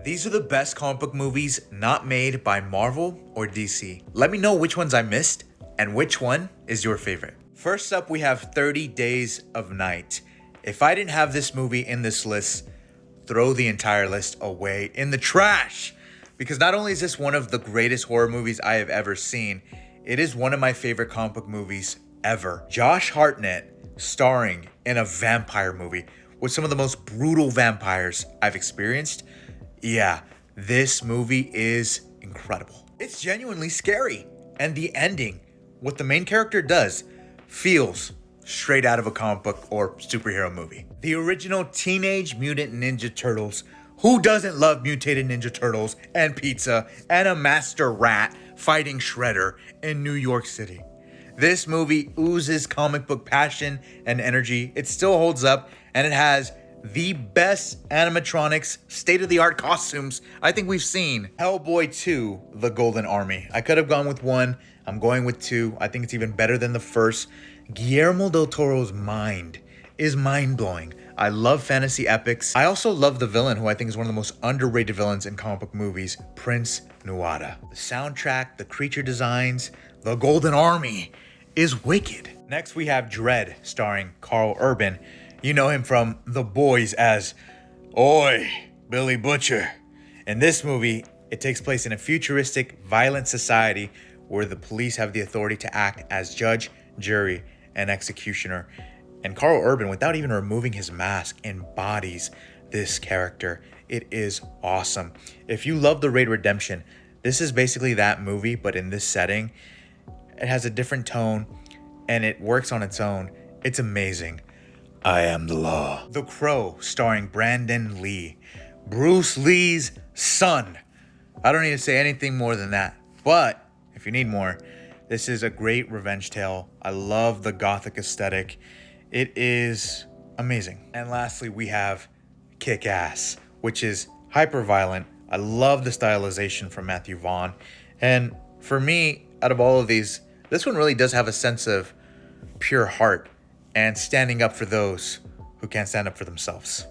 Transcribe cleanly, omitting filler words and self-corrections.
These are the best comic book movies not made by Marvel or DC. Let me know which ones I missed and which one is your favorite. First up, we have 30 Days of Night. If I didn't have this movie in this list, throw the entire list away in the trash. Because not only is this one of the greatest horror movies I have ever seen, it is one of my favorite comic book movies ever. Josh Hartnett starring in a vampire movie with some of the most brutal vampires I've experienced. Yeah, this movie is incredible. It's genuinely scary. And the ending, what the main character does, feels straight out of a comic book or superhero movie. The original Teenage Mutant Ninja Turtles. Who doesn't love mutated Ninja Turtles and pizza and a master rat fighting Shredder in New York City? This movie oozes comic book passion and energy. It still holds up, and it has the best animatronics, state-of-the-art costumes I think we've seen. Hellboy 2, The Golden Army. I could have gone with 1. I'm going with 2. I think it's even better than the first. Guillermo del Toro's mind is mind-blowing. I love fantasy epics. I also love the villain, who I think is one of the most underrated villains in comic book movies, Prince Nuada. The soundtrack, the creature designs, The Golden Army is wicked. Next, we have Dread, starring Carl Urban. You know him from The Boys as Oi, Billy Butcher. In this movie, it takes place in a futuristic, violent society where the police have the authority to act as judge, jury, and executioner. And Carl Urban, without even removing his mask, embodies this character. It is awesome. If you love The Raid Redemption, this is basically that movie, but in this setting. It has a different tone, and it works on its own. It's amazing. I Am the Law. The Crow, starring Brandon Lee. Bruce Lee's son. I don't need to say anything more than that. But if you need more, this is a great revenge tale. I love the gothic aesthetic. It is amazing. And lastly, we have Kick-Ass, which is hyper violent. I love the stylization from Matthew Vaughn. And for me, out of all of these, this one really does have a sense of pure heart and standing up for those who can't stand up for themselves.